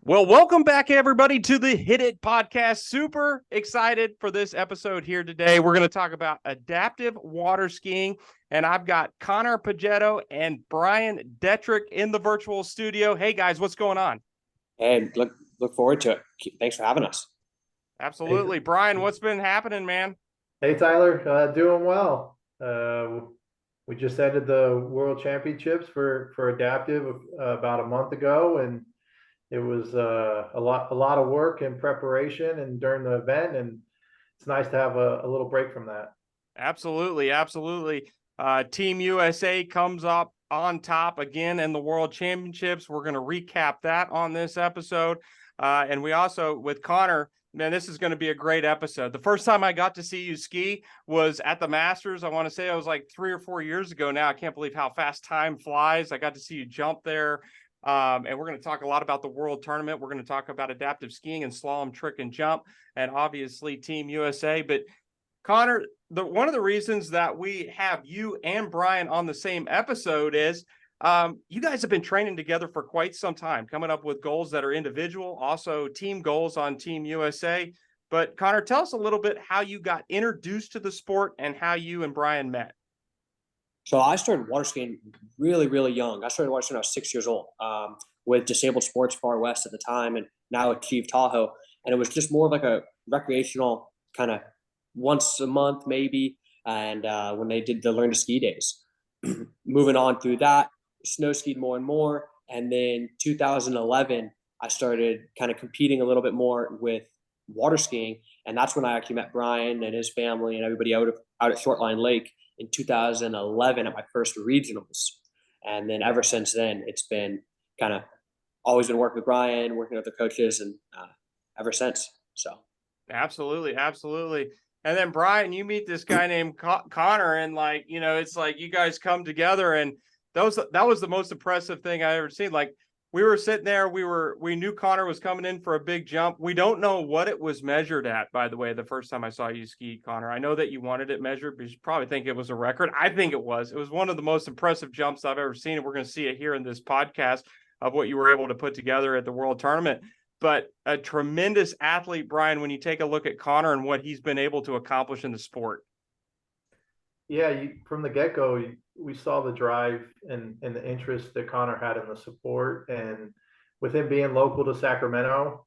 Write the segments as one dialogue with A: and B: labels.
A: Well, welcome back, everybody, to the Hit It podcast. Super excited for this episode here today. We're going to talk about adaptive water skiing, and I've got Connor Poggetto and Brian Detrick in the virtual studio. Hey, guys, what's going on?
B: And look forward to it. Thanks for having us.
A: Absolutely.
C: Hey,
A: Brian, what's been happening, man?
C: hey Tyler, doing well. We just ended the World Championships for adaptive about a month ago, and it was a lot of work and preparation and during the event, and it's nice to have a little break from that.
A: Absolutely. Team USA comes up on top again in the World Championships. We're going to recap that on this episode. And we also, with Connor, man, this is going to be a great episode. The first time I got to see you ski was at the Masters. I want to say it was like 3 or 4 years ago now. I can't believe how fast time flies. I got to see you jump there. And we're going to talk a lot about the World Tournament. We're going to talk about adaptive skiing and slalom, trick, and jump, and obviously Team USA. But Connor, one of the reasons that we have you and Brian on the same episode is you guys have been training together for quite some time, coming up with goals that are individual, also team goals on Team USA. But Connor, tell us a little bit how you got introduced to the sport and how you and Brian met.
B: So I started water skiing really, really young. I started water skiing when I was 6 years old with Disabled Sports Far West at the time, and now at Chief Tahoe. And it was just more of like a recreational kind of once a month maybe. And when they did the Learn to Ski days, moving on through that, snow skied more and more. And then 2011, I started kind of competing a little bit more with water skiing. And that's when I actually met Brian and his family and everybody out at Shortline Lake in 2011 at my first regionals. And then ever since then, it's been kind of always been working with Brian, working with the coaches, and ever since. So.
A: Absolutely. And then Brian, you meet this guy named Connor, and it's like you guys come together, and that was the most impressive thing I ever seen. Like, we were sitting there, we knew Connor was coming in for a big jump. We don't know what it was measured at, by the way, the first time I saw you ski, Connor. I know that you wanted it measured, but you probably think it was a record. I think it was. It was one of the most impressive jumps I've ever seen, and we're going to see it here in this podcast of what you were able to put together at the World Tournament. But a tremendous athlete, Brian, when you take a look at Connor and what he's been able to accomplish in the sport.
C: Yeah, from the get-go, we saw the drive and the interest that Connor had in the sport. And with him being local to Sacramento,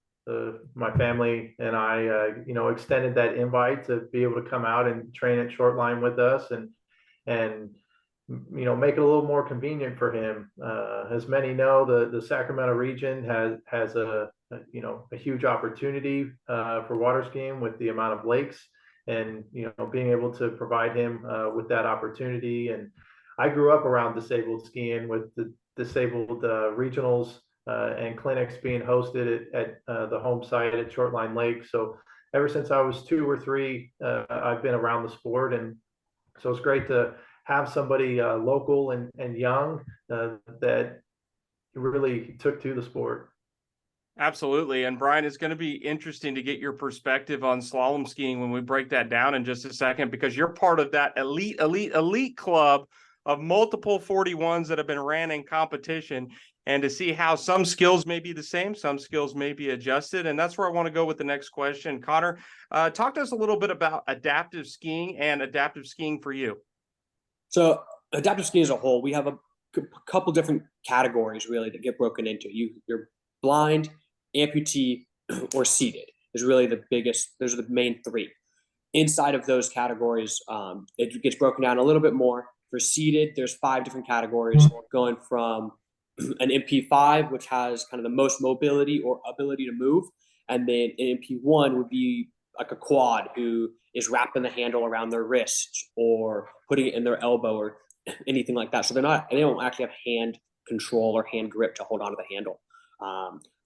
C: my family and I, extended that invite to be able to come out and train at Shortline with us and make it a little more convenient for him. As many know, the Sacramento region has a huge opportunity for water skiing with the amount of lakes, and being able to provide him with that opportunity. And I grew up around disabled skiing with the disabled regionals and clinics being hosted at the home site at Shortline Lake. So ever since I was 2 or 3, I've been around the sport, and so it's great to have somebody local and young that really took to the sport.
A: Absolutely. And Brian, it's going to be interesting to get your perspective on slalom skiing when we break that down in just a second, because you're part of that elite club of multiple 41s that have been ran in competition, and to see how some skills may be the same, some skills may be adjusted. And that's where I want to go with the next question. Connor, talk to us a little bit about adaptive skiing and adaptive skiing for you.
B: So adaptive skiing as a whole, we have a couple different categories really that get broken into. You're blind, amputee, or seated is really the biggest. Those are the main 3. Inside of those categories, it gets broken down a little bit more. For seated, there's 5 different categories, going from an MP5, which has kind of the most mobility or ability to move, and then an MP1 would be like a quad who is wrapping the handle around their wrist or putting it in their elbow or anything like that. So they don't actually have hand control or hand grip to hold onto the handle.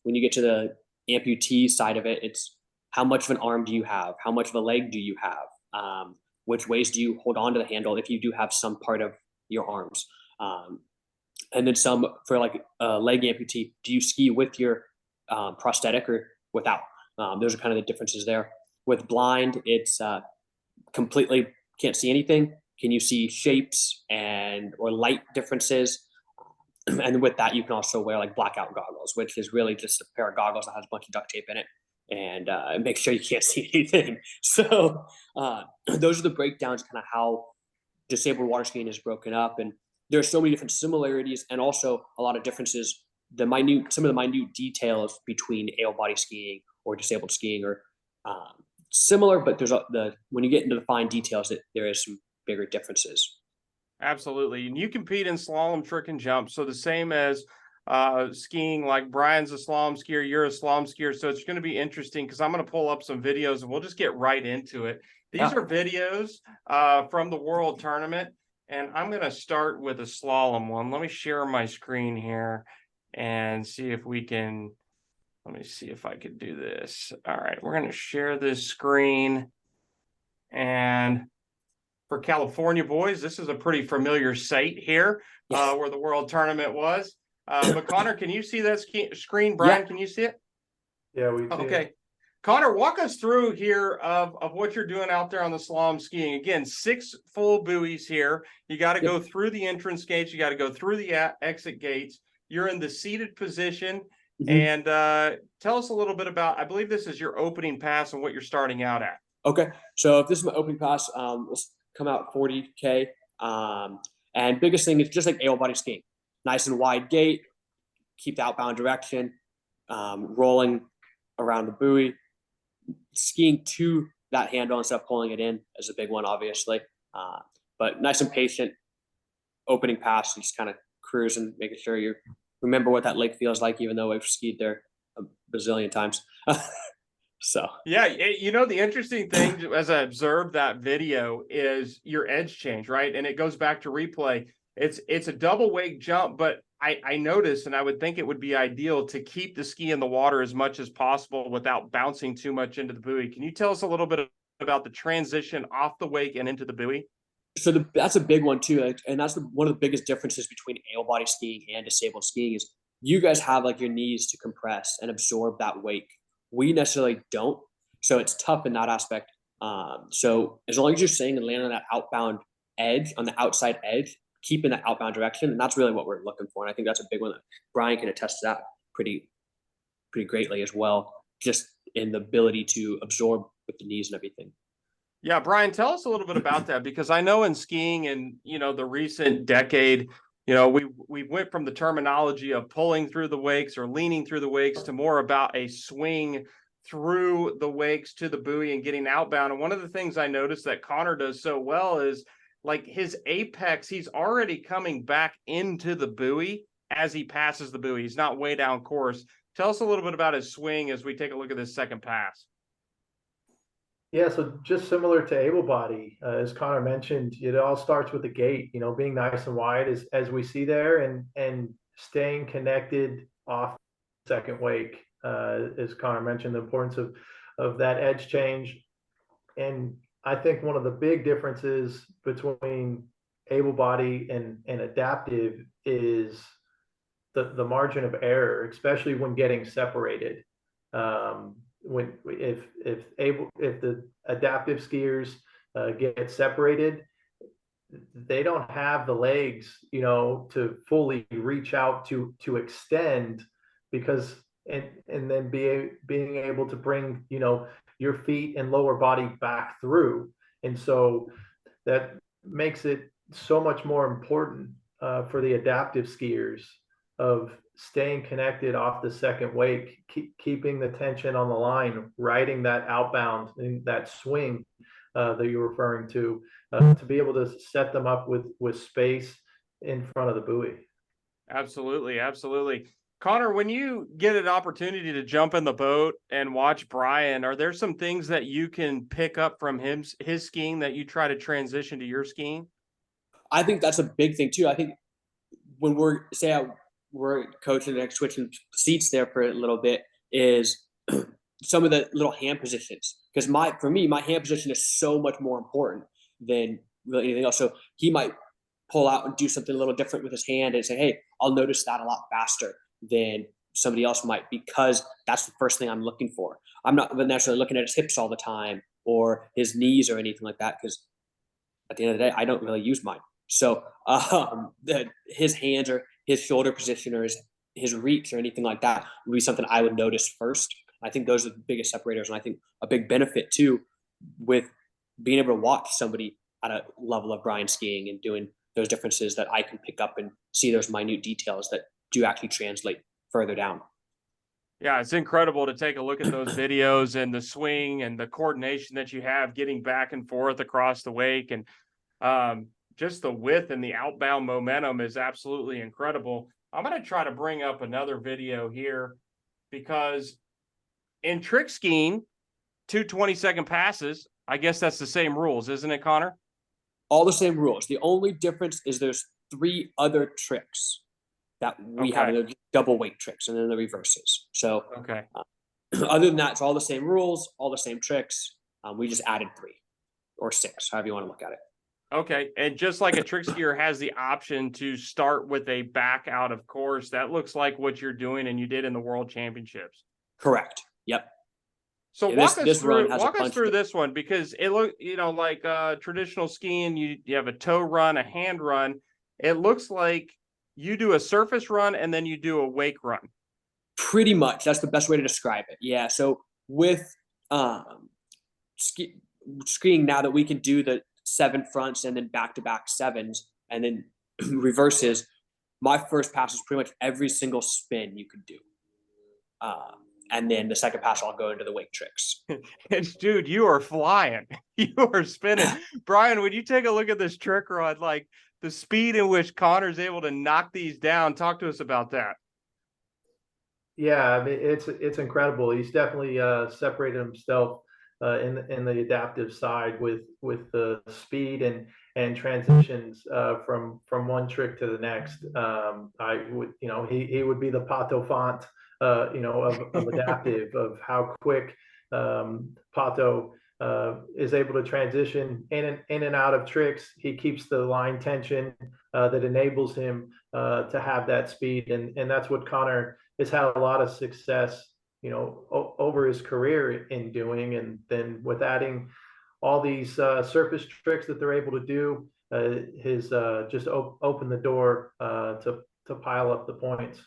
B: When you get to the amputee side of it, it's how much of an arm do you have? How much of a leg do you have? Which ways do you hold on to the handle if you do have some part of your arms? And then some for like a leg amputee, do you ski with your prosthetic or without? Those are kind of the differences there. With blind, it's completely can't see anything. Can you see shapes or light differences? And with that, you can also wear like blackout goggles, which is really just a pair of goggles that has a bunch of duct tape in it, and make sure you can't see anything. So those are the breakdowns, kind of how disabled water skiing is broken up. And there are so many different similarities and also a lot of differences. Some of the minute details between able body skiing or disabled skiing are similar, but when you get into the fine details, there is some bigger differences.
A: Absolutely. And you compete in slalom, trick, and jump. So the same as skiing, like Brian's a slalom skier, you're a slalom skier. So it's going to be interesting because I'm going to pull up some videos and we'll just get right into it. These are videos from the World Tournament. And I'm going to start with a slalom one. Let me share my screen here and see if we can. Let me see if I could do this. All right. We're going to share this screen. And for California boys, this is a pretty familiar site here where the World Tournament was. But Connor, can you see that screen? Brian, can you see it?
C: Yeah, we see
A: Okay.
C: it.
A: Connor, walk us through here of what you're doing out there on the slalom skiing. Again, 6 full buoys here. You got to go through the entrance gates. You got to go through the exit gates. You're in the seated position. And tell us a little bit about, I believe this is your opening pass and what you're starting out at.
B: Okay. So if this is my opening pass, let's come out 40K. And biggest thing is just like able body skiing. Nice and wide gate, keep the outbound direction, rolling around the buoy, skiing to that handle instead of pulling it in is a big one, obviously. But nice and patient, opening pass, and just kind of cruising, making sure you remember what that lake feels like, even though we've skied there a bazillion times. So
A: yeah, you know, the interesting thing as I observed that video is your edge change, right? And it goes back to replay. It's a double wake jump, but I noticed, and I would think it would be ideal to keep the ski in the water as much as possible without bouncing too much into the buoy. Can you tell us a little bit about the transition off the wake and into the buoy?
B: So that's a big one too, and that's one of the biggest differences between able body skiing and disabled skiing is you guys have like your knees to compress and absorb that wake. We necessarily don't, so it's tough in that aspect. So as long as you're staying and landing on that outbound edge, on the outside edge, keeping that outbound direction, and that's really what we're looking for. And I think that's a big one that Brian can attest to that pretty greatly as well, just in the ability to absorb with the knees and everything.
A: Yeah, Brian, tell us a little bit about that, because I know in skiing and, you know, the recent decade, you know, we went from the terminology of pulling through the wakes or leaning through the wakes to more about a swing through the wakes to the buoy and getting outbound. And one of the things I noticed that Connor does so well is like his apex, he's already coming back into the buoy as he passes the buoy. He's not way down course. Tell us a little bit about his swing as we take a look at this second pass.
C: Yeah, so just similar to able body, as Connor mentioned, it all starts with the gate, you know, being nice and wide as we see there, and staying connected off second wake, as Connor mentioned, the importance of that edge change. And I think one of the big differences between able body and adaptive is the margin of error, especially when getting separated. If the adaptive skiers get separated, they don't have the legs, you know, to fully reach out to extend, because and then being able to bring, you know, your feet and lower body back through. And so that makes it so much more important for the adaptive skiers of staying connected off the second wake, keeping the tension on the line, riding that outbound and that swing that you're referring to be able to set them up with space in front of the buoy.
A: Absolutely, absolutely. Connor, when you get an opportunity to jump in the boat and watch Brian, are there some things that you can pick up from his skiing that you try to transition to your skiing?
B: I think that's a big thing too. I think when we're coaching and switching seats there for a little bit is some of the little hand positions. Because for me, my hand position is so much more important than really anything else. So he might pull out and do something a little different with his hand and say, hey, I'll notice that a lot faster than somebody else might, because that's the first thing I'm looking for. I'm not necessarily looking at his hips all the time or his knees or anything like that, because at the end of the day, I don't really use mine. So his hands are his shoulder position or his reach or anything like that would be something I would notice first. I think those are the biggest separators, and I think a big benefit too with being able to watch somebody at a level of Brian skiing and doing those differences, that I can pick up and see those minute details that do actually translate further down.
A: Yeah, it's incredible to take a look at those videos and the swing and the coordination that you have getting back and forth across the wake. And just the width and the outbound momentum is absolutely incredible. I'm going to try to bring up another video here, because in trick skiing, 2 20-second passes, I guess that's the same rules, isn't it, Connor?
B: All the same rules. The only difference is there's 3 other tricks that we have, the double wake tricks, and then the reverses. So
A: Okay.
B: Other than that, it's all the same rules, all the same tricks. We just added 3 or 6, however you want to look at it.
A: Okay. And just like a trick skier has the option to start with a back out of course, that looks like what you're doing and you did in the World Championships.
B: Correct. Yep.
A: So
B: Yeah,
A: walk us through
B: punch
A: this one, because it look, like traditional skiing, you have a toe run, a hand run. It looks like you do a surface run and then you do a wake run.
B: Pretty much. That's the best way to describe it. Yeah. So with skiing now that we can do the 7 fronts and then back-to-back 7s and then reverses, my first pass is pretty much every single spin you could do. And then the second pass, I'll go into the wake tricks.
A: And dude, you are flying. You are spinning. Brian, would you take a look at this trick run? Like the speed in which Connor's able to knock these down. Talk to us about that.
C: Yeah, I mean, it's incredible. He's definitely separated himself in the adaptive side with the speed and transitions from one trick to the next. I would, he would be the Pato font, of adaptive, of how quick Pato is able to transition in and out of tricks. He keeps the line tension that enables him to have that speed, and that's what Connor has had a lot of success, over his career in doing. And then with adding all these surface tricks that they're able to do, his just open the door to pile up the points.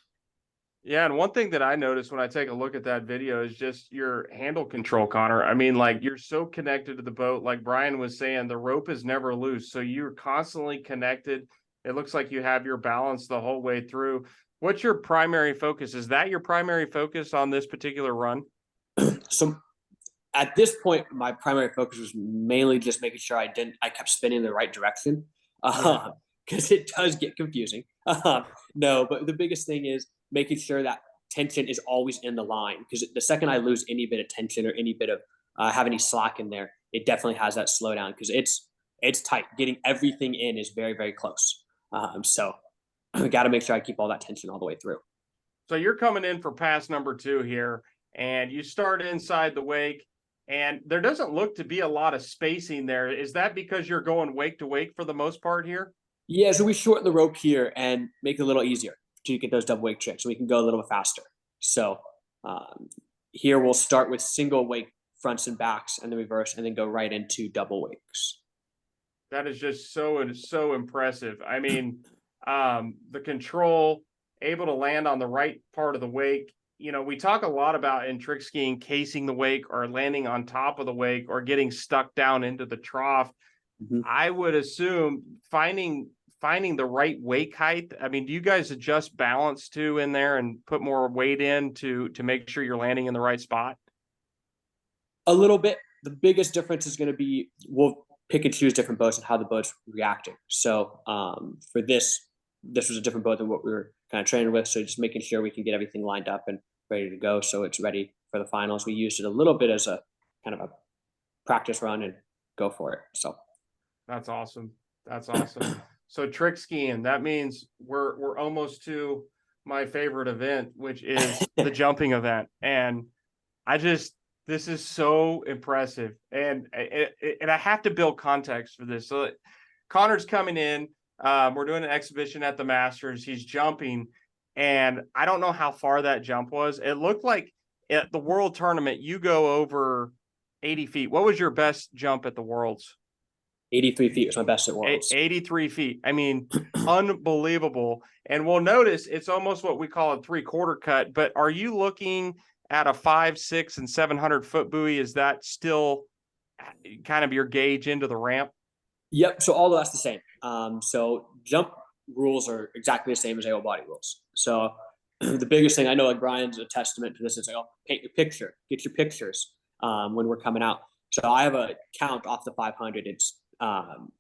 A: Yeah, and one thing that I noticed when I take a look at that video is just your handle control, Connor. I mean, like, you're so connected to the boat. Like Brian was saying, the rope is never loose, so you're constantly connected. It looks like you have your balance the whole way through. What's your primary focus? Is that your primary focus on this particular run?
B: So at this point, my primary focus was mainly just making sure I kept spinning in the right direction, because it does get confusing. No, but the biggest thing is making sure that tension is always in the line, because the second I lose any bit of tension or any bit of have any slack in there, it definitely has that slowdown, because it's tight. Getting everything in is very, very close. So I got to make sure I keep all that tension all the way through.
A: So you're coming in for pass number 2 here, and you start inside the wake, and there doesn't look to be a lot of spacing there. Is that because you're going wake to wake for the most part here?
B: Yeah, so we shorten the rope here and make it a little easier to get those double wake tricks, so we can go a little bit faster. So here we'll start with single wake fronts and backs and the reverse, and then go right into double wakes.
A: That is just so impressive. I mean, the control, able to land on the right part of the wake. We talk a lot about in trick skiing, casing the wake or landing on top of the wake or getting stuck down into the trough. Mm-hmm. I would assume finding the right wake height. I mean, do you guys adjust balance too in there and put more weight in to make sure you're landing in the right spot?
B: A little bit. The biggest difference is going to be, we'll pick and choose different boats and how the boat's reacting. So for this was a different boat than what we were kind of training with. So just making sure we can get everything lined up and ready to go, so it's ready for the finals. We used it a little bit as a kind of a practice run and go for it. So
A: that's awesome. That's awesome. So trick skiing, that means we're almost to my favorite event, which is the jumping event. And this is so impressive. And I have to build context for this. So Connor's coming in. We're doing an exhibition at the Masters. He's jumping, and I don't know how far that jump was. It looked like at the World Tournament, you go over 80 feet. What was your best jump at the Worlds?
B: 83 feet was my best at Worlds.
A: 83 feet. I mean, unbelievable. And we'll notice it's almost what we call a 3/4 cut. But are you looking at a 5, 6, and 700-foot buoy? Is that still kind of your gauge into the ramp?
B: Yep. So all of that's the same. So jump rules are exactly the same as AO body rules. So the biggest thing I know, like Brian's a testament to this, is like, oh, paint your picture, get your pictures when we're coming out. So I have a count off the 500. It's kind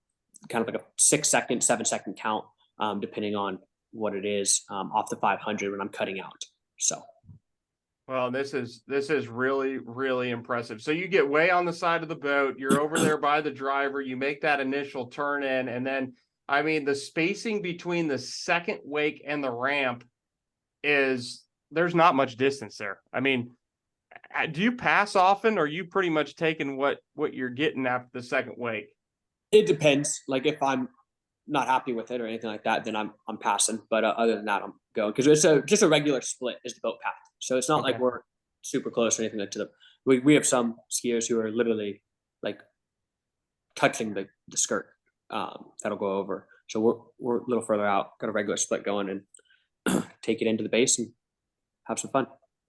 B: of like a 6-second, 7-second count, depending on what it is, off the 500 when I'm cutting out. So.
A: Well, this is really, really impressive. So you get way on the side of the boat, you're over there by the driver, you make that initial turn in, and then, I mean, the spacing between the second wake and the ramp there's not much distance there. I mean, do you pass often, or are you pretty much taking what you're getting after the second wake?
B: It depends. Like if I'm not happy with it or anything like that, then I'm passing. But other than that, I'm going, because it's just a regular split is the boat path. So it's not like we're super close or anything like to the. We have some skiers who are literally like touching the skirt. That'll go over. So we're a little further out. Got a regular split going and take it into the base and have some fun.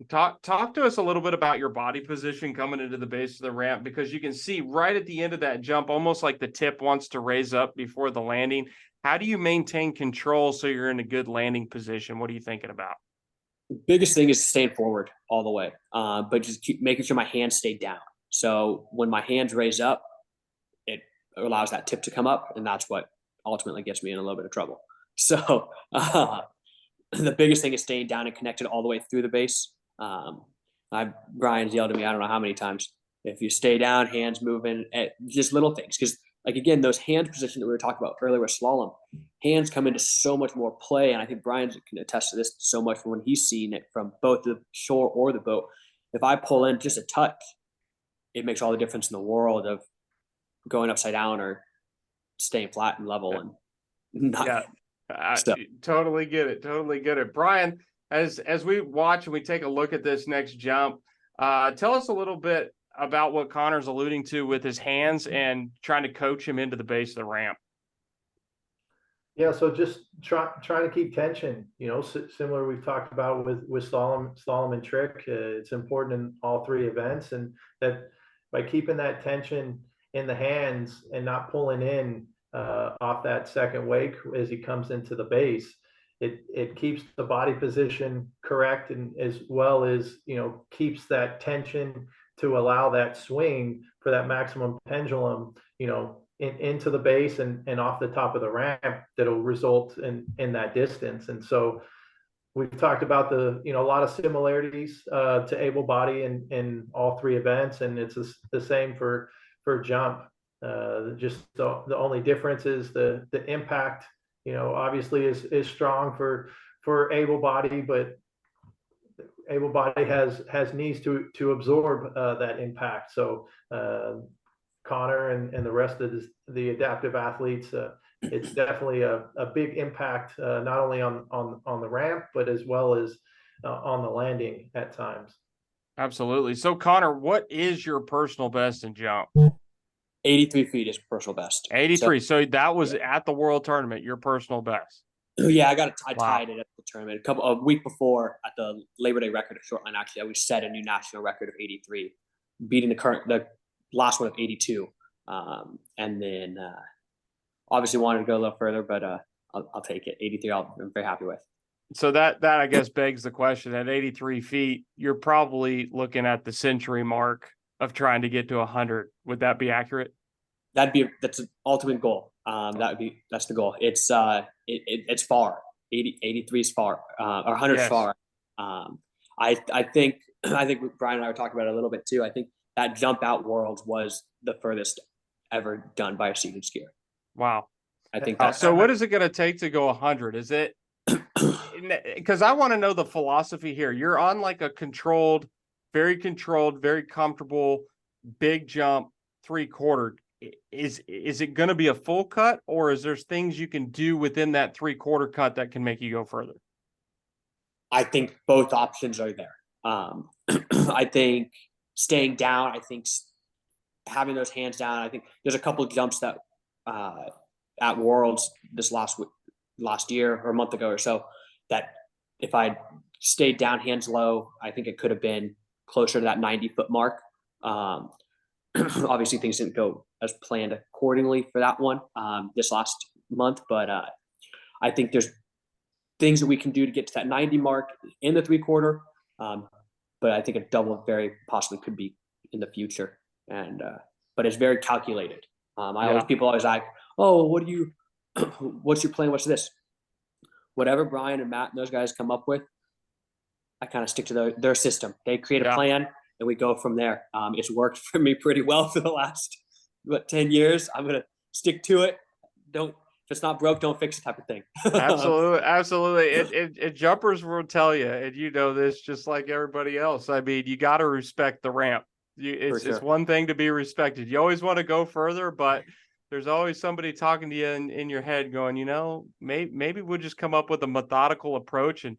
A: Talk to us a little bit about your body position coming into the base of the ramp, because you can see right at the end of that jump, almost like the tip wants to raise up before the landing. How do you maintain control so you're in a good landing position? What are you thinking about?
B: The biggest thing is staying forward all the way, but just keep making sure my hands stay down. So when my hands raise up, it allows that tip to come up, and that's what ultimately gets me in a little bit of trouble. So the biggest thing is staying down and connected all the way through the base. Brian's yelled at me, I don't know how many times, if you stay down, hands moving, just little things. Because like, again, those hands position that we were talking about earlier with slalom, hands come into so much more play. And I think Brian can attest to this so much when he's seen it from both the shore or the boat. If I pull in just a touch, it makes all the difference in the world of going upside down or staying flat and level and not.
A: Totally get it. Brian, as we watch and we take a look at this next jump, tell us a little bit about what Connor's alluding to with his hands and trying to coach him into the base of the ramp.
C: Yeah, so just trying to keep tension, similar we've talked about with slalom and trick. It's important in all three events, and that by keeping that tension in the hands and not pulling in off that second wake as he comes into the base, it keeps the body position correct, and as well as keeps that tension to allow that swing for that maximum pendulum into the base and off the top of the ramp that'll result in that distance. And so we've talked about a lot of similarities to able body in all three events, and it's the same for jump. Just the only difference is the impact, obviously is strong for able body, but able body has knees to absorb that impact. So Connor and the rest of the adaptive athletes, it's definitely a big impact, not only on the ramp, but as well as on the landing at times.
A: Absolutely. So Connor, what is your personal best in jump?
B: 83 feet is personal best.
A: 83. So that was at the World Tournament, your personal best.
B: Yeah, I tied it at the tournament a week before at the Labor Day record at Shortline. Actually, we set a new national record of 83, beating the last one of 82. And then obviously wanted to go a little further, but I'll take it. 83, I'm very happy with. So
A: that I guess begs the question. At 83 feet, you're probably looking at the century mark of trying to get to 100. Would that be accurate?
B: That's an ultimate goal. That's the goal. It's far. 83 is far, or 100 is far. I think Brian and I were talking about it a little bit too. I think that jump out Worlds was the furthest ever done by a seated skier.
A: Wow.
B: I think
A: so what is it going to take to go 100? Is it, because I want to know the philosophy here. You're on like a very comfortable, big jump, 3/4. Is it going to be a full cut, or is there things you can do within that 3/4 cut that can make you go further?
B: I think both options are there. I think staying down, I think having those hands down, I think there's a couple of jumps that at Worlds this last year or a month ago or so, that if I stayed down hands low, I think it could have been closer to that 90-foot mark. Obviously things didn't go as planned accordingly for that one this last month, but I think there's things that we can do to get to that 90 mark in the 3/4. But I think a double very possibly could be in the future. And but it's very calculated. People always ask, oh, what's your plan? What's this? Whatever Brian and Matt and those guys come up with, I kind of stick to their system. They create a plan and we go from there. It's worked for me pretty well for the last 10 years. I'm gonna stick to it. If it's not broke, don't fix it type of thing.
A: Absolutely. It jumpers will tell you, and you know this just like everybody else. I mean, you got to respect the ramp. It's one thing to be respected. You always want to go further, but there's always somebody talking to you in your head going, maybe we'll just come up with a methodical approach. And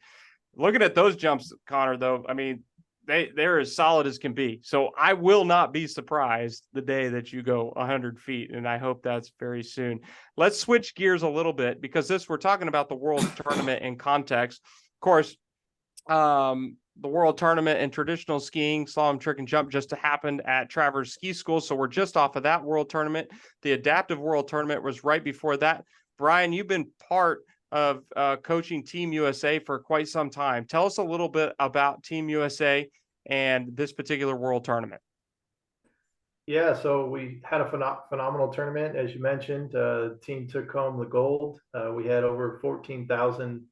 A: looking at those jumps, Connor, though, I mean, they're as solid as can be. So I will not be surprised the day that you go 100 feet, and I hope that's very soon. Let's switch gears a little bit because we're talking about the World Tournament in context. Of course, the World Tournament in traditional skiing, slalom, trick, and jump just happened at Travers Ski School. So we're just off of that World Tournament. The Adaptive World Tournament was right before that. Brian, you've been part of coaching Team USA for quite some time. Tell us a little bit about Team USA and this particular World Tournament.
C: Yeah, so we had a phenomenal tournament, as you mentioned. The team took home the gold. We had over 14,000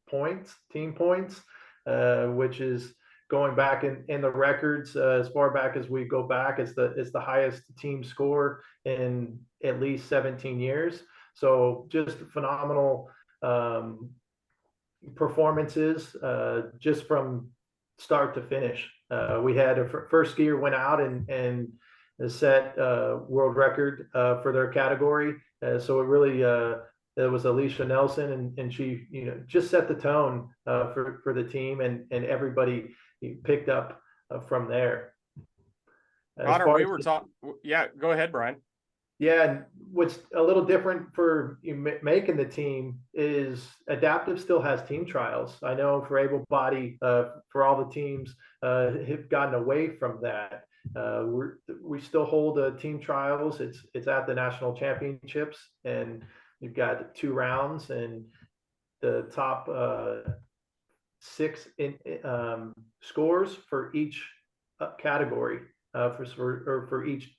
C: team points, which is going back in the records as far back as we go back. It's the highest team score in at least 17 years. So just phenomenal performances just from start to finish. We had a first skier went out and set world record for their category. So it really it was Alicia Nelson, and she just set the tone for the team, and everybody picked up from there.
A: Connor, we were talking. Yeah, go ahead, Brian.
C: Yeah, and what's a little different for making the team is Adaptive still has team trials. I know for able body, for all the teams have gotten away from that. We still hold team trials. It's at the national championships, and you've got 2 rounds, and the top 6 scores for each category for each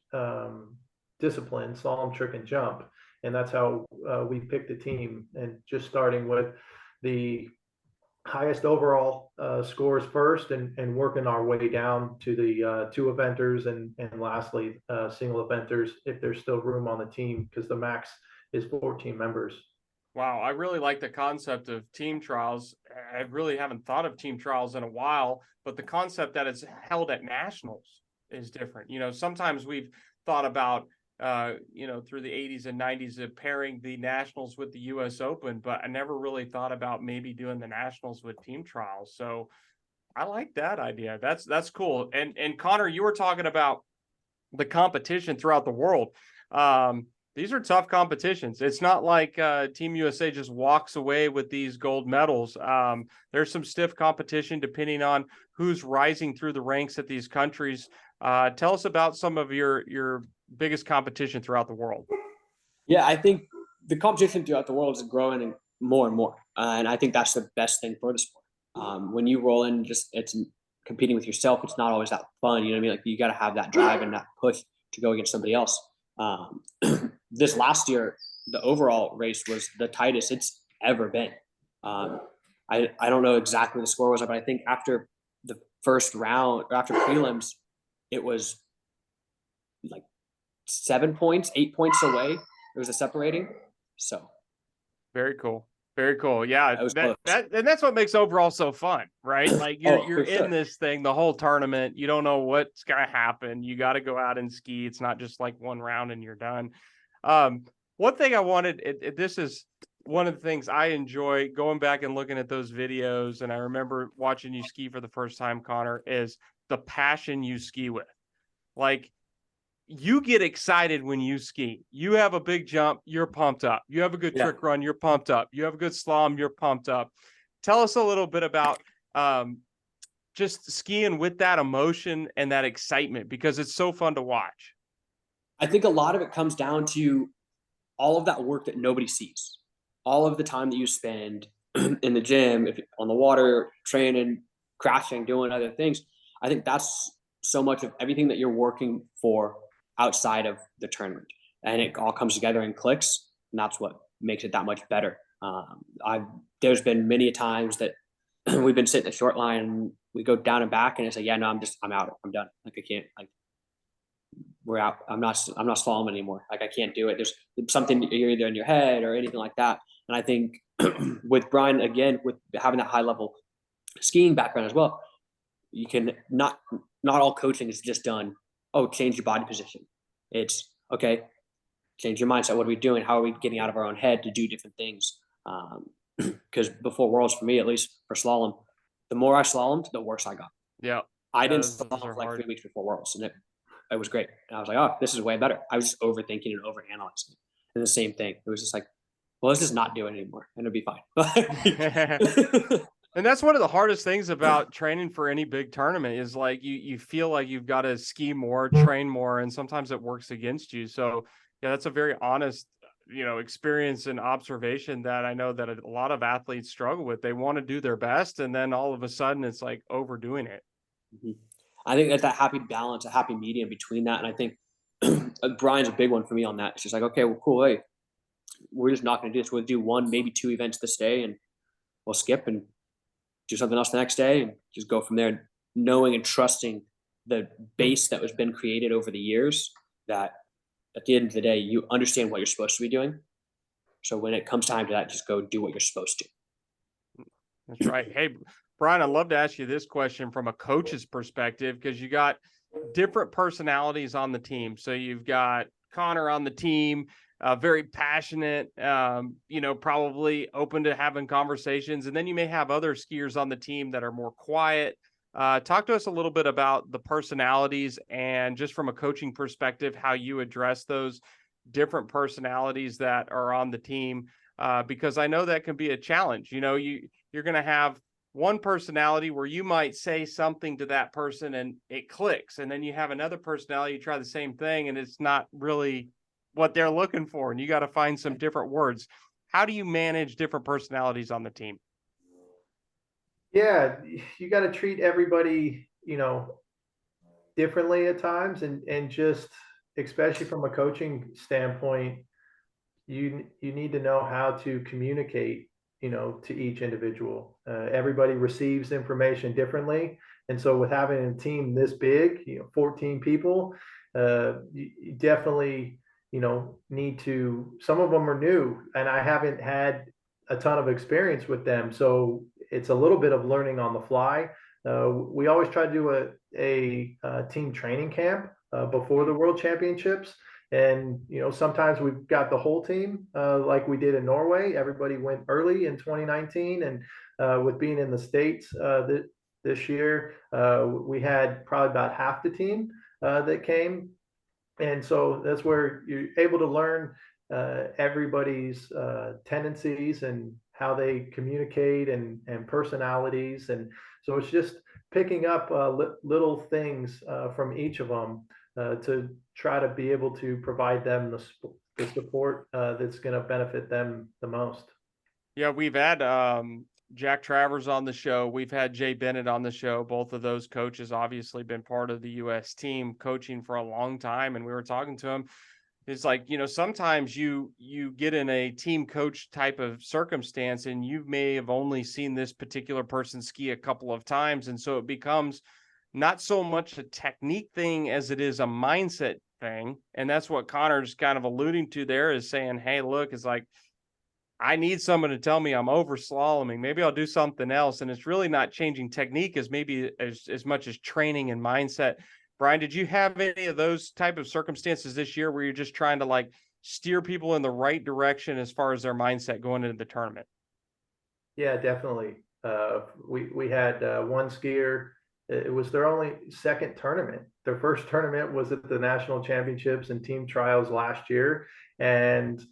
C: discipline, slalom, trick, and jump. And that's how we picked the team, and just starting with the highest overall scores first, and working our way down to the 2 eventers, and lastly single eventers if there's still room on the team, because the max is 14 members.
A: Wow, I really like the concept of team trials. I really haven't thought of team trials in a while, but the concept that it's held at nationals is different. Sometimes we've thought about through the 80s and 90s of pairing the nationals with the US Open, but I never really thought about maybe doing the nationals with team trials. So I like that idea. That's cool. And Connor, you were talking about the competition throughout the world. These are tough competitions. It's not like Team USA just walks away with these gold medals. There's some stiff competition depending on who's rising through the ranks at these countries. Tell us about some of your biggest competition throughout the world.
B: Yeah, I think the competition throughout the world is growing more and more. And I think that's the best thing for the sport. When you roll in, it's competing with yourself. It's not always that fun. You know what I mean? Like, you got to have that drive and that push to go against somebody else. This last year, the overall race was the tightest it's ever been. I don't know exactly what the score was, but I think after the first round, or after prelims, it was like 7 points, 8 points away. It was a separating. So
A: very cool. Very cool. Yeah.
B: And
A: that's what makes overall so fun, right? Like you're
B: sure.
A: in this thing, the whole tournament, you don't know what's going to happen. You got to go out and ski. It's not just like one round and you're done. One thing I wanted, this is one of the things I enjoy going back and looking at those videos. And I remember watching you ski for the first time, Connor, is the passion you ski with. Like, you get excited when you ski. You have a big jump, you're pumped up. You have a good trick run, you're pumped up. You have a good slalom, you're pumped up. Tell us a little bit about just skiing with that emotion and that excitement, because it's so fun to watch.
B: I think a lot of it comes down to all of that work that nobody sees, all of the time that you spend in the gym, if on the water, training, crashing, doing other things. I think that's so much of everything that you're working for outside of the tournament, and it all comes together and clicks, and that's what makes it that much better. There's been many times that we've been sitting at the short line and we go down and back, and it's like, yeah, no, I'm out, I'm done. Like, I can't, like, we're out. I'm not slalom anymore. Like, I can't do it. There's something you're either in your head or anything like that. And I think with Brian, again, with having that high level skiing background as well, you can not all coaching is just done. Oh, change your body position. It's okay. Change your mindset. What are we doing? How are we getting out of our own head to do different things? Because before Worlds, for me, at least for slalom, the more I slalomed, the worse I got.
A: Yeah.
B: I didn't slalom for like 3 weeks before Worlds, and it was great. And I was like, oh, this is way better. I was just overthinking and overanalyzing. And the same thing. It was just like, well, let's just not do it anymore, and it'll be fine.
A: And that's one of the hardest things about training for any big tournament is like you feel like you've got to ski more, train more, and sometimes it works against you. So yeah, that's a very honest, experience and observation that I know that a lot of athletes struggle with. They want to do their best, and then all of a sudden it's like overdoing it.
B: Mm-hmm. I think that happy balance, a happy medium between that. And I think Brian's a big one for me on that. It's just like, okay, well, cool. Hey, we're just not going to do this. We'll do 1, maybe 2 events this day, and we'll skip and do something else the next day and just go from there, knowing and trusting the base that has been created over the years, that at the end of the day, you understand what you're supposed to be doing. So when it comes time to that, just go do what you're supposed to.
A: That's right. Hey, Brian, I'd love to ask you this question from a coach's perspective, because you got different personalities on the team. So you've got Connor on the team, very passionate, probably open to having conversations. And then you may have other skiers on the team that are more quiet. Talk to us a little bit about the personalities, and just from a coaching perspective, how you address those different personalities that are on the team. Because I know that can be a challenge. You're going to have one personality where you might say something to that person and it clicks. And then you have another personality, you try the same thing and it's not really what they're looking for. And you got to find some different words. How do you manage different personalities on the team?
C: Yeah, you got to treat everybody, differently at times, and just, especially from a coaching standpoint, you need to know how to communicate, to each individual. Everybody receives information differently. And so with having a team this big, 14 people, you definitely, need to, some of them are new and I haven't had a ton of experience with them. So it's a little bit of learning on the fly. We always try to do a team training camp before the World Championships. And, sometimes we've got the whole team like we did in Norway. Everybody went early in 2019. And with being in the States this year, we had probably about half the team that came. And so that's where you're able to learn everybody's tendencies and how they communicate and personalities. And so it's just picking up little things from each of them to try to be able to provide them the support that's going to benefit them the most.
A: Yeah, we've had Jack Travers on the show. We've had Jay Bennett on the show. Both of those coaches obviously been part of the U.S. team, coaching for a long time. And we were talking to him. It's like, sometimes you get in a team coach type of circumstance and you may have only seen this particular person ski a couple of times. And so it becomes not so much a technique thing as it is a mindset thing. And that's what Connor's kind of alluding to there, is saying, hey, look, it's like, I need someone to tell me I'm over slaloming. Maybe I'll do something else. And it's really not changing technique as much as training and mindset. Brian, did you have any of those type of circumstances this year where you're just trying to like steer people in the right direction as far as their mindset going into the tournament?
C: Yeah, definitely. We had one skier It was their only second tournament. Their first tournament was at the national championships and team trials last year. And,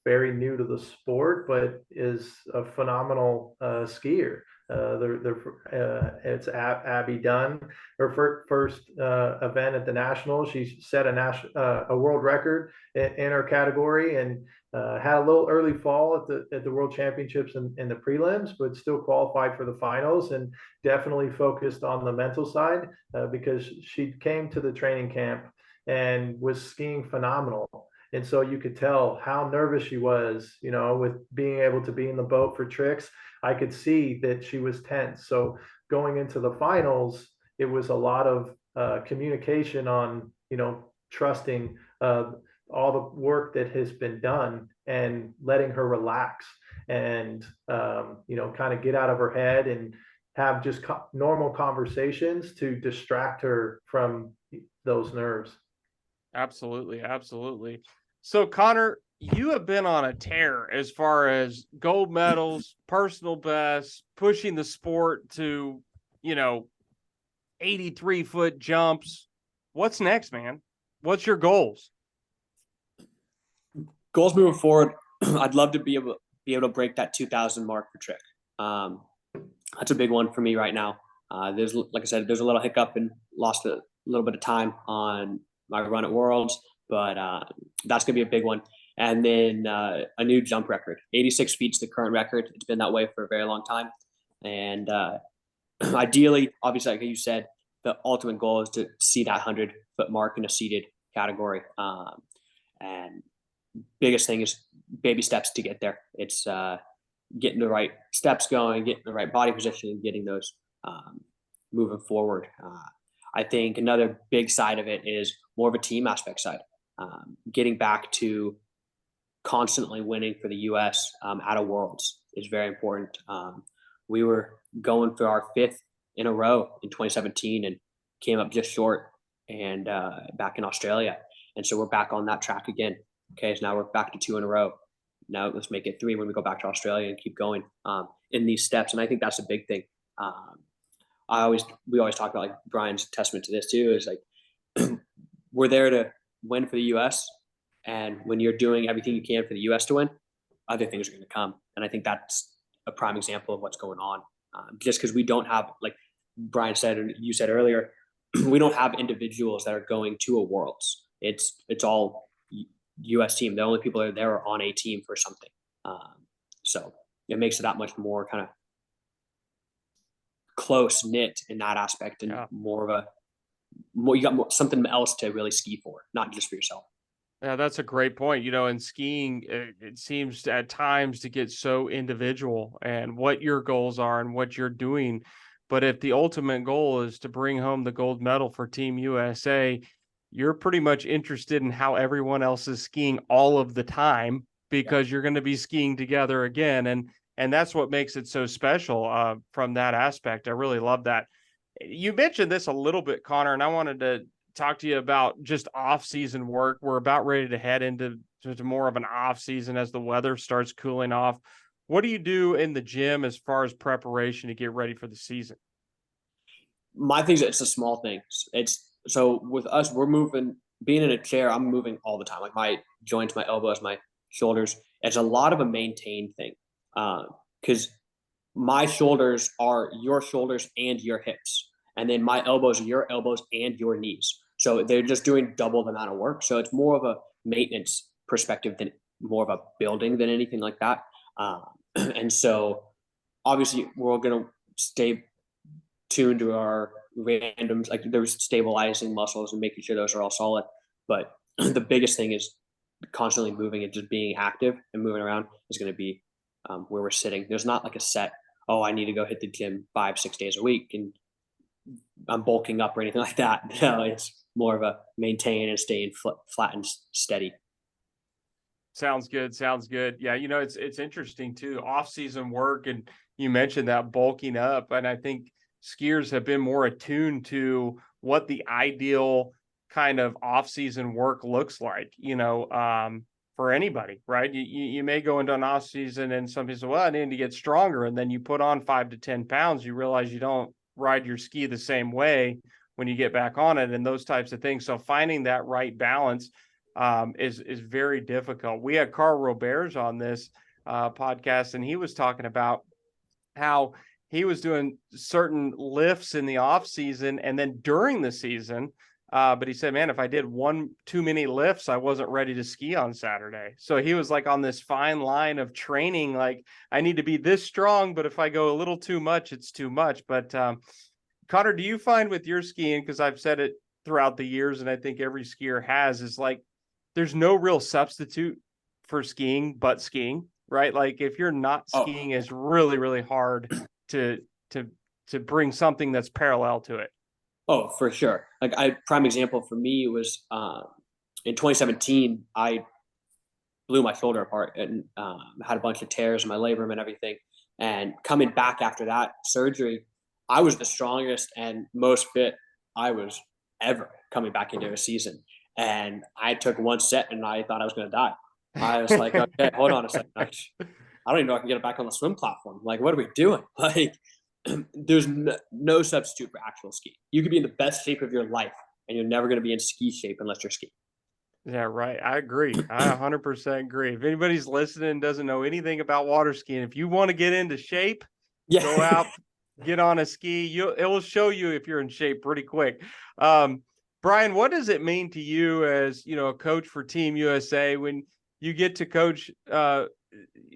C: very new to the sport, but is a phenomenal skier. It's Abby Dunn. Her first event at the nationals, she set a world record in her category, and had a little early fall at the world championships in the prelims, but still qualified for the finals, and definitely focused on the mental side because she came to the training camp and was skiing phenomenal. And so you could tell how nervous she was, with being able to be in the boat for tricks. I could see that she was tense. So going into the finals, it was a lot of communication on, trusting all the work that has been done and letting her relax and, kind of get out of her head and have just normal conversations to distract her from those nerves.
A: Absolutely. Absolutely. So, Connor, you have been on a tear as far as gold medals, personal bests, pushing the sport to, 83-foot jumps. What's next, man? What's your goals?
B: Goals moving forward, I'd love to be able to break that 2,000 mark for trick. That's a big one for me right now. There's, like I said, there's a little hiccup and lost a little bit of time on my run at Worlds, but that's going to be a big one. And then a new jump record. 86 feet is the current record. It's been that way for a very long time. And ideally, obviously, like you said, the ultimate goal is to see that 100-foot mark in a seated category. And biggest thing is baby steps to get there. It's getting the right steps going, getting the right body position, and getting those moving forward. I think another big side of it is more of a team aspect side. Getting back to constantly winning for the U.S. At a Worlds is very important. We were going for our 5th in a row in 2017 and came up just short and back in Australia. And so we're back on that track again. Okay, so now we're back to 2 in a row. Now let's make it 3 when we go back to Australia and keep going in these steps. And I think that's a big thing. We always talk about, like, Brian's testament to this too, is like we're there to win for the U.S. And when you're doing everything you can for the U.S. to win, other things are going to come. And I think that's a prime example of what's going on. Just because we don't have, like Brian said, and you said earlier, we don't have individuals that are going to a Worlds. It's all U.S. team. The only people that are there are on a team for something. So it makes it that much more kind of close knit in that aspect, and you got something else to really ski for, not just for yourself.
A: Yeah, that's a great point. In skiing, it seems at times to get so individual and what your goals are and what you're doing. But if the ultimate goal is to bring home the gold medal for Team USA, you're pretty much interested in how everyone else is skiing all of the time, because you're going to be skiing together again. And that's what makes it so special from that aspect. I really love that. You mentioned this a little bit, Connor, and I wanted to talk to you about just off-season work. We're about ready to head into more of an off-season as the weather starts cooling off. What do you do in the gym as far as preparation to get ready for the season?
B: My thing is, it's the small things. So with us, we're moving, being in a chair, I'm moving all the time. Like my joints, my elbows, my shoulders. It's a lot of a maintained thing. Because my shoulders are your shoulders and your hips. And then my elbows are your elbows and your knees. So they're just doing double the amount of work. So it's more of a maintenance perspective than more of a building than anything like that. And so obviously we're going to stay tuned to our randoms, like there's stabilizing muscles and making sure those are all solid. But the biggest thing is constantly moving and just being active and moving around is going to be where we're sitting. There's not like a set, I need to go hit the gym 5-6 days a week and I'm bulking up or anything like that. No, it's more of a maintain and staying flat and steady.
A: Sounds good. Sounds good. Yeah. It's interesting too, off-season work. And you mentioned that bulking up. And I think skiers have been more attuned to what the ideal kind of off-season work looks like, for anybody, right? You may go into an off-season and some people say, well, I need to get stronger. And then you put on 5 to 10 pounds, you realize you don't ride your ski the same way when you get back on it and those types of things. So finding that right balance is very difficult. We had Carl Roberts on this podcast, and he was talking about how he was doing certain lifts in the off season and then during the season. But he said, man, if I did one too many lifts, I wasn't ready to ski on Saturday. So he was like on this fine line of training. Like, I need to be this strong, but if I go a little too much, it's too much. But Connor, do you find with your skiing, because I've said it throughout the years, and I think every skier has, is like, there's no real substitute for skiing but skiing, right? Like if you're not skiing, it's really, really hard to bring something that's parallel to it.
B: Oh, for sure. Like prime example for me was in 2017, I blew my shoulder apart and had a bunch of tears in my labrum and everything. And coming back after that surgery, I was the strongest and most fit I was ever coming back into a season. And I took one set and I thought I was going to die. I was like, okay, hold on a second. I don't even know if I can get it back on the swim platform. Like, what are we doing? Like, there's no substitute for actual ski. You could be in the best shape of your life and you're never going to be in ski shape unless you're skiing.
A: Yeah, right. I agree. I 100% agree. If anybody's listening and doesn't know anything about water skiing, if you want to get into shape, go out, get on a ski. It will show you if you're in shape pretty quick. Brian, what does it mean to you as, a coach for Team USA when you get to coach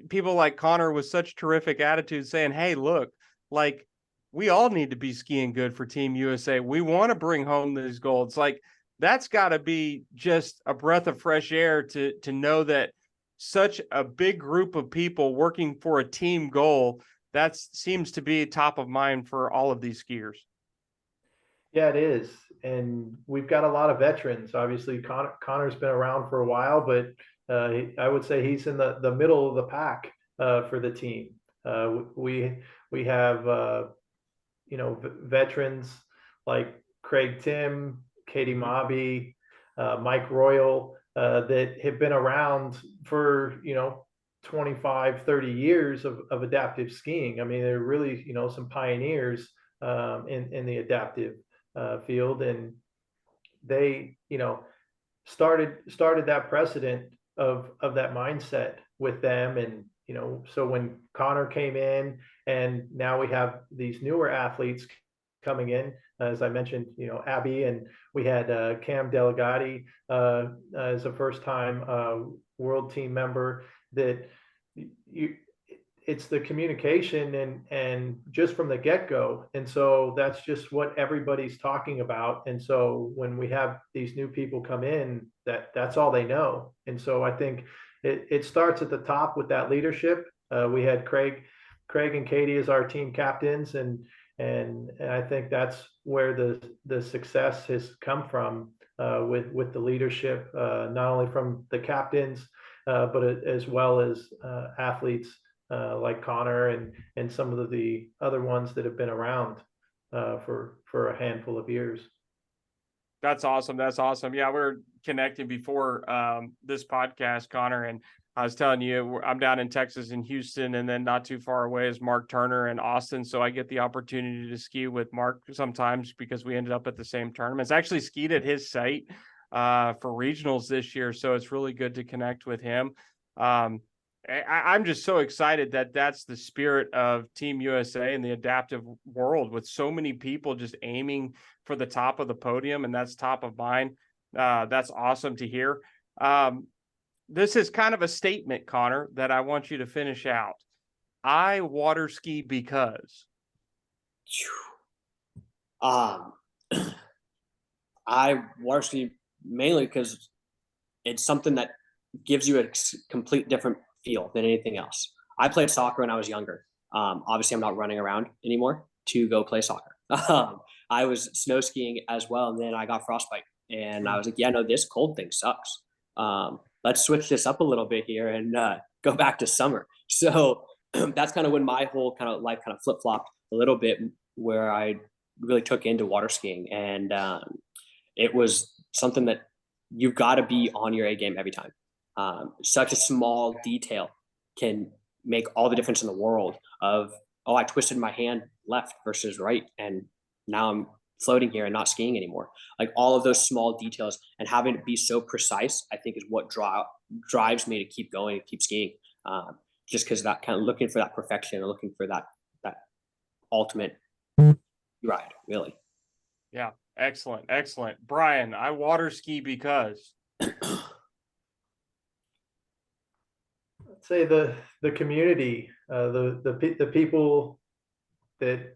A: people like Connor with such terrific attitude saying, hey, look, like we all need to be skiing good for Team USA. We want to bring home these golds. Like that's got to be just a breath of fresh air to know that such a big group of people working for a team goal, that seems to be top of mind for all of these skiers.
C: Yeah, it is. And we've got a lot of veterans. Obviously, Connor's been around for a while, but I would say he's in the middle of the pack for the team. We have, veterans like Craig Tim, Katie Mobby, Mike Royal, that have been around for, 25, 30 years of adaptive skiing. I mean, they're really, some pioneers in the adaptive field, and they started that precedent of that mindset with them. And so when Connor came in and now we have these newer athletes coming in, as I mentioned, Abby, and we had Cam Delegati as a first time world team member. That it's the communication and just from the get-go. And so that's just what everybody's talking about. And so when we have these new people come in, that's all they know. And so I think it starts at the top with that leadership. We had Craig and Katie as our team captains, and I think that's where the success has come from with the leadership, not only from the captains, but as well as athletes like Connor and some of the other ones that have been around for a handful of years.
A: That's awesome. That's awesome. Yeah, we're connecting before this podcast, Connor, and I was telling you, I'm down in Texas in Houston, and then not too far away is Mark Turner in Austin. So I get the opportunity to ski with Mark sometimes because we ended up at the same tournaments. I actually skied at his site for regionals this year. So it's really good to connect with him. I'm just so excited that that's the spirit of Team USA and the adaptive world, with so many people just aiming for the top of the podium, and that's top of mind. That's awesome to hear. This is kind of a statement, Connor, that I want you to finish out. I water ski because.
B: I water ski mainly because it's something that gives you a complete different feel than anything else. I played soccer when I was younger. Obviously, I'm not running around anymore to go play soccer. I was snow skiing as well, and then I got frostbite, and I was like, yeah, no, this cold thing sucks. Let's switch this up a little bit here and go back to summer. So that's kind of when my whole kind of life kind of flip-flopped a little bit, where I really took into water skiing. And it was something that you've got to be on your A game every time. Such a small detail can make all the difference in the world of oh, I twisted my hand left versus right, and now I'm floating here and not skiing anymore. Like all of those small details and having it be so precise, I think is what drives me to keep going and keep skiing. Just because that kind of looking for that perfection and looking for that ultimate ride, really.
A: Yeah. Excellent. Excellent. Brian, I water ski because
C: I'd say the community, the people that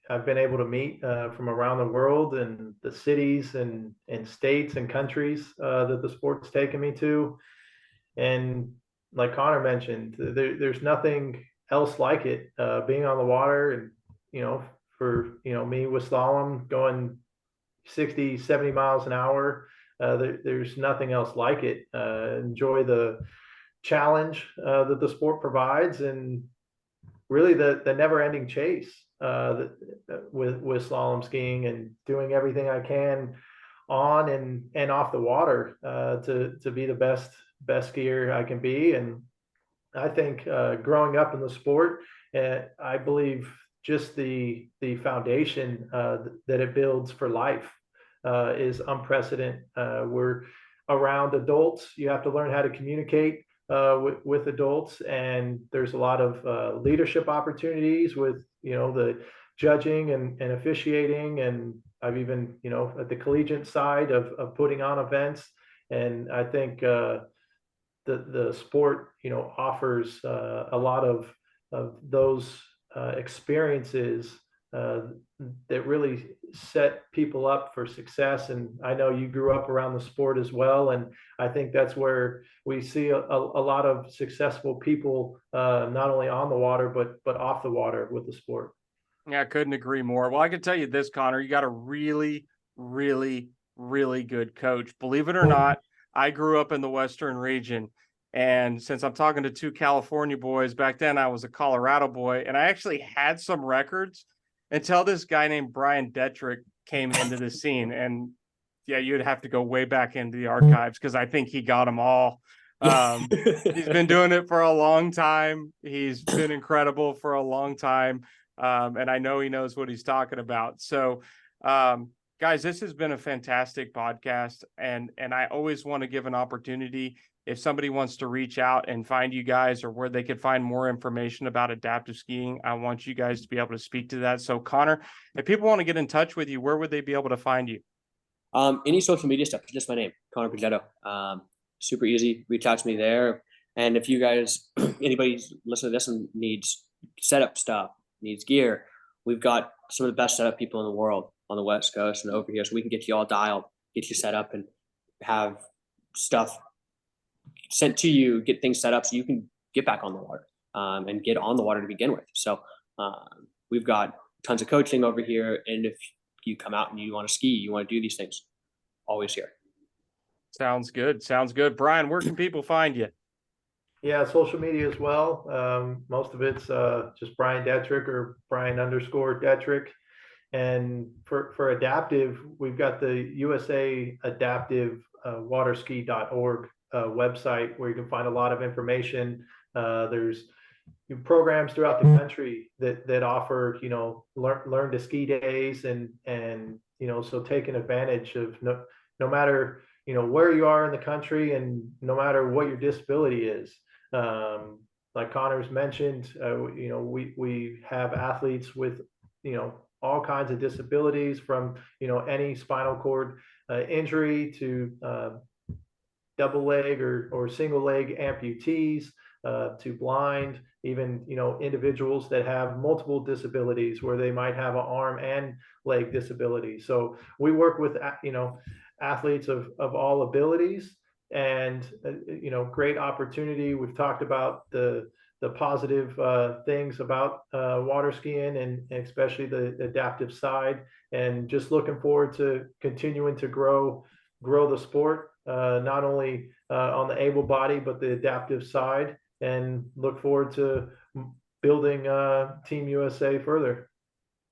C: I've been able to meet from around the world, and the cities and states and countries that the sport's taken me to. And like Connor mentioned, there's nothing else like it. Being on the water, and for me with slalom going 60, 70 miles an hour, there's nothing else like it. Enjoy the challenge that the sport provides, and really the never-ending chase with slalom skiing, and doing everything I can on and off the water to be the best skier I can be. And I think growing up in the sport, I believe just the foundation that it builds for life is unprecedented. We're around adults. You have to learn how to communicate with adults, and there's a lot of leadership opportunities with the judging and officiating, and I've even at the collegiate side of putting on events. And I think the sport offers a lot of those experiences that really set people up for success. And I know you grew up around the sport as well, and I think that's where we see a lot of successful people, not only on the water but off the water with the sport.
A: Yeah, I couldn't agree more. Well, I can tell you this, Connor, you got a really, really, really good coach. Believe it or not, I grew up in the Western region. And since I'm talking to two California boys, back then I was a Colorado boy, and I actually had some records until this guy named Brian Detrick came into the scene. And yeah, you'd have to go way back into the archives because I think he got them all. He's been doing it for a long time. He's been incredible for a long time. And I know he knows what he's talking about. So, guys, this has been a fantastic podcast. And I always want to give an opportunity if somebody wants to reach out and find you guys, or where they could find more information about adaptive skiing. I want you guys to be able to speak to that. So Connor, if people want to get in touch with you, where would they be able to find you?
B: Any social media stuff, just my name, Connor Poggetto. Super easy. Reach out to me there. And if you guys, anybody listening to this and needs setup stuff, needs gear, we've got some of the best setup people in the world on the West Coast and over here. So we can get you all dialed, get you set up, and have stuff sent to you, get things set up so you can get back on the water and get on the water to begin with. So we've got tons of coaching over here. And if you come out and you want to ski, you want to do these things, always here.
A: Sounds good. Sounds good. Brian, where can people find you?
C: Yeah, social media as well. Most of it's just Brian Detrick or Brian_Detrick. And for adaptive, we've got the USA Adaptive waterski.org website where you can find a lot of information. There's programs throughout the country that offer learn to ski days, and so taking advantage of no matter where you are in the country, and no matter what your disability is. Like Connor's mentioned, we have athletes with all kinds of disabilities, from any spinal cord injury to double leg or single leg amputees, to blind, even individuals that have multiple disabilities where they might have an arm and leg disability. So we work with athletes of all abilities, and great opportunity. We've talked about the positive things about water skiing, and especially the adaptive side, and just looking forward to continuing to grow the sport, not only on the able body but the adaptive side, and look forward to building Team USA further.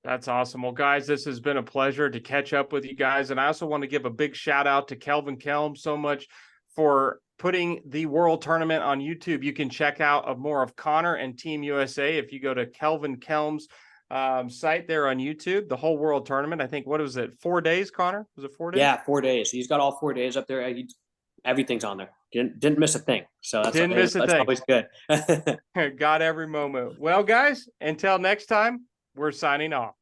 A: That's awesome. Well, guys, this has been a pleasure to catch up with you guys. And I also want to give a big shout out to Kelvin Kelm so much for putting the World Tournament on YouTube. You can check out more of Connor and Team USA if you go to Kelvin Kelm's site there on YouTube. The whole World Tournament, I think, what was it, 4 days, Connor? Was it 4 days?
B: Yeah, 4 days. He's got all 4 days up there. Everything's on there. Didn't miss a thing. So that's always good.
A: Got every moment. Well, guys, until next time, we're signing off.